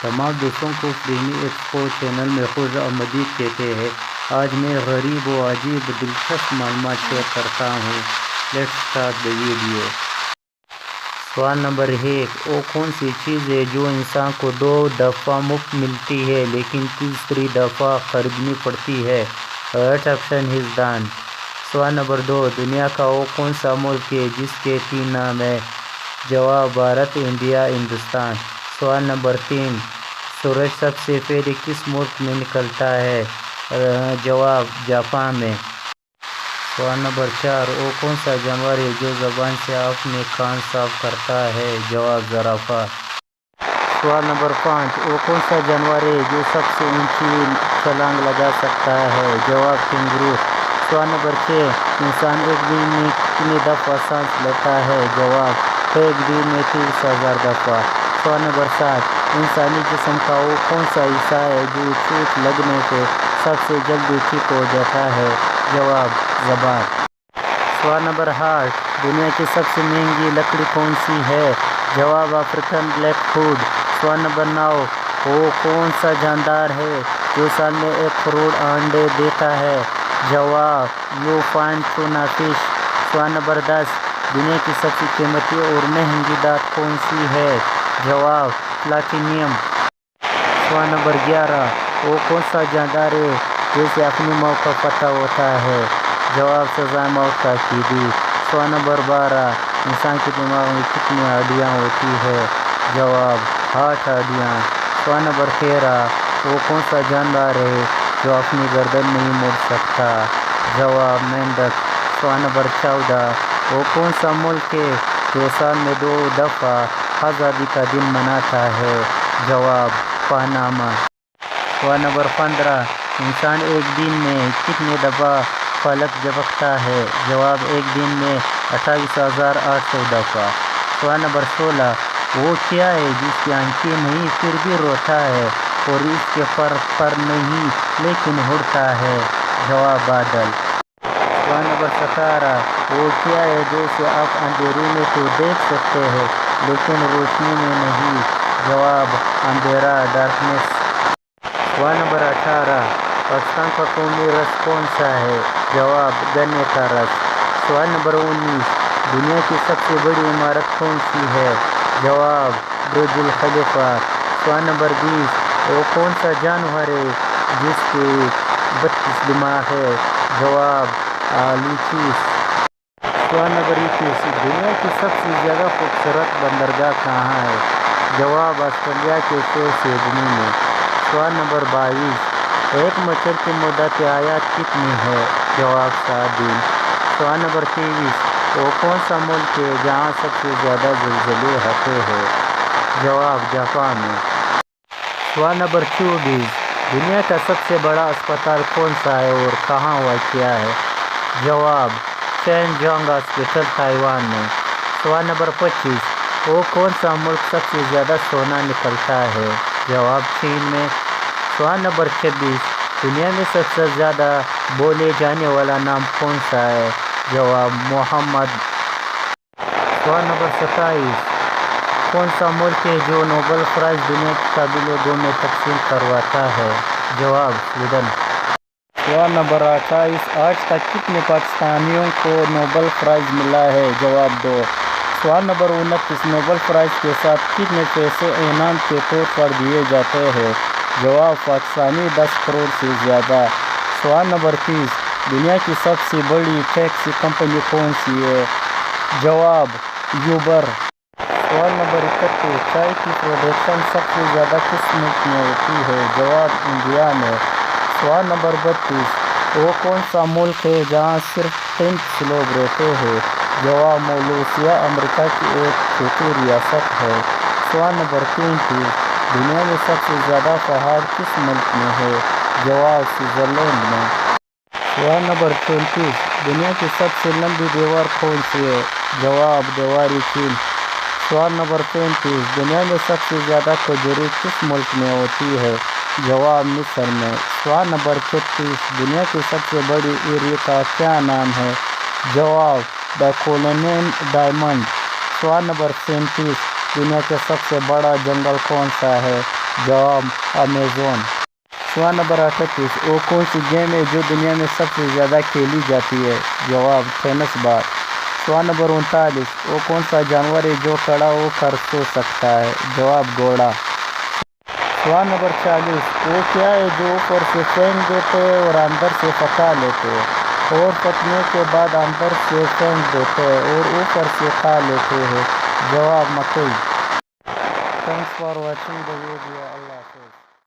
تمام دوستوں کو فلمی ایکسپو چینل میں خوش آمدید کہتے ہیں۔ آج میں غریب و عجیب دلچسپ معلومات شیئر کرتا ہوں۔ Let's start the video. سوال نمبر 1، وہ کون سی چیز ہے جو انسان کو 2 دفعہ مفت ملتی ہے لیکن تیسری دفعہ خریدنی پڑتی ہے؟ رائٹ آپشن از دان۔ سوال نمبر 2، دنیا کا وہ کون سا ملک ہے جس کے 3 نام ہیں؟ جواب بھارت، انڈیا، ہندوستان۔ سوال نمبر 3، سورج سب سے پہلے کس ملک میں نکلتا ہے؟ جواب جاپان میں۔ سوال نمبر 4، وہ کون سا جانور ہے جو زبان سے اپنے کان صاف کرتا ہے؟ جواب زرافہ۔ سوال نمبر 5، وہ کون سا جانور ہے جو سب سے اونچی چھلانگ لگا سکتا ہے؟ جواب کینگرو۔ سوال نمبر 6، انسان ایک دن میں کتنی دفعہ سانس لیتا ہے؟ جواب ایک دن میں 30,000 دفعہ۔ سوال نمبر 7، انسانی جسم کا وہ کون سا حصہ ہے جو چوٹ لگنے پہ سب سے جلدی ٹھیک ہو جاتا ہے؟ جواب زبان۔ سوال نمبر 8، دنیا کی سب سے مہنگی لکڑی کون سی ہے؟ جواب افریقن بلیک ووڈ۔ سوال نمبر 9، وہ کون سا جاندار ہے جو سال میں 1 کروڑ انڈے دیتا ہے؟ جواب یو فائن ٹونا فش۔ سوال نمبر 10، دنیا کی سب سے قیمتی اور مہنگی دھات کون سی ہے؟ جواب پلاٹینیم۔ سوال نمبر 11، وہ کون سا جاندار ہے جسے اپنی موت کا پتہ ہوتا ہے؟ جواب سزائے موت کا قیدی۔ سوال نمبر 12، انسان کے دماغ میں کتنی ہڈیاں ہوتی ہے؟ جواب 8 ہڈیاں۔ سوال نمبر 13، وہ کون سا جاندار ہے جو اپنی گردن نہیں موڑ سکتا؟ جواب مینڈک۔ سوال نمبر 14، وہ کون سا ملک ہے جو سال میں 2 دفعہ آزادی کا دن مناتا ہے؟ جواب پاناما۔ سوال نمبر 15، انسان ایک دن میں کتنی دفعہ پلک جھپکتا ہے؟ جواب ایک دن میں 28,800 دفعہ۔ سوال نمبر 16، وہ کیا ہے جس کی آنکھیں نہیں پھر بھی روتا ہے اور اس کے پر نہیں لیکن اڑتا ہے؟ جواب بادل۔ سوال نمبر 17، وہ کیا ہے جو اسے آپ اندھیرے میں تو دیکھ سکتے ہیں لیکن روشنی میں نہیں؟ جواب اندھیرا، ڈارکنیس۔ سوال نمبر 18، پاکستان کا قومی رقص کون سا ہے؟ جواب گنے کا رقص۔ سوال نمبر 19، دنیا کی سب سے بڑی عمارت کون سی ہے؟ جواب برج خلیفہ۔ سوال نمبر 20، وہ کون سا جانور ہے جس کے 32 دماغ ہے؟ جواب لیچیس۔ سوال نمبر 21، دنیا کی سب سے زیادہ خوبصورت بندرگاہ کہاں ہے؟ جواب آسٹریلیا کے شہر سڈنی میں۔ سوال نمبر 22، ایک مچھر کی مدت حیات کتنی ہے؟ جواب 7 دن۔ سوال نمبر 23، وہ کون سا ملک ہے جہاں سب سے زیادہ زلزلے ہوتے ہیں؟ جواب جاپان میں۔ سوال نمبر 24، دنیا کا سب سے بڑا اسپتال کون سا ہے اور کہاں واقع ہے؟ جواب چین جانگ ہاسپٹل، تائیوان میں۔ سوال نمبر 25، وہ کون سا ملک سب سے زیادہ سونا نکلتا ہے؟ جواب چین میں۔ سوال نمبر 26، دنیا میں سب سے زیادہ بولے جانے والا نام کون سا ہے؟ جواب محمد۔ سوال نمبر 27، کون سا ملک ہے جو نوبل پرائز دنیا کے قبیلے 2 میں تقسیم کرواتا ہے؟ جواب سویڈن۔ سوال نمبر 28، آج تک کتنے پاکستانیوں کو نوبل پرائز ملا ہے؟ جواب 2۔ سوال نمبر 29، نوبل پرائز کے ساتھ کتنے پیسے انعام کے طور پر دیے جاتے ہیں؟ جواب پاکستانی 10 کروڑ سے زیادہ۔ سوال نمبر 30، دنیا کی سب سے بڑی ٹیکسی کمپنی کون سی ہے؟ جواب یوبر۔ سوال نمبر 31، چائے کی پروڈکشن سب سے زیادہ کس ملک میں ہوتی ہے؟ جواب انڈیا میں۔ سوال نمبر 32، وہ کون سا ملک ہے جہاں صرف 33 لوگ رہتے ہیں؟ جواب ملیشیا، امریکہ کی ایک چھوٹی ریاست ہے۔ سوال نمبر 33، دنیا میں سب سے زیادہ پہاڑ کس ملک میں ہے؟ جواب سوئٹزرلینڈ میں۔ سوال نمبر 34، دنیا کی سب سے لمبی دیوار کون سی ہے؟ جواب دیوار چین۔ سوال نمبر 35، دنیا میں سب سے زیادہ کھجوریں کس ملک میں ہوتی ہے؟ جواب مصر میں۔ سوال نمبر 36، دنیا کی سب سے بڑی ہیرے کا کیا نام ہے؟ جواب دا کولونین ڈائمنڈ۔ سوال نمبر 37، دنیا کا سب سے بڑا جنگل کون سا ہے؟ جواب امیزون۔ سوال نمبر 38، وہ کون سی گیم ہے جو دنیا میں سب سے زیادہ کھیلی جاتی ہے؟ جواب ٹینس بال۔ سوال نمبر 39، وہ کون سا جانور ہے جو کھڑا ہو کر سو سکتا ہے؟ جواب گھوڑا۔ سوال نمبر 40، وہ کیا ہے جو اوپر سے پھینک دیتے ہیں اور اندر سے پکا لیتے ہیں اور پکنے کے بعد اندر سے پھینک دیتے ہیں اور اوپر سے کھا لیتے ہیں؟ جواب مکئی۔ Thanks for watching the video. اللہ حافظ۔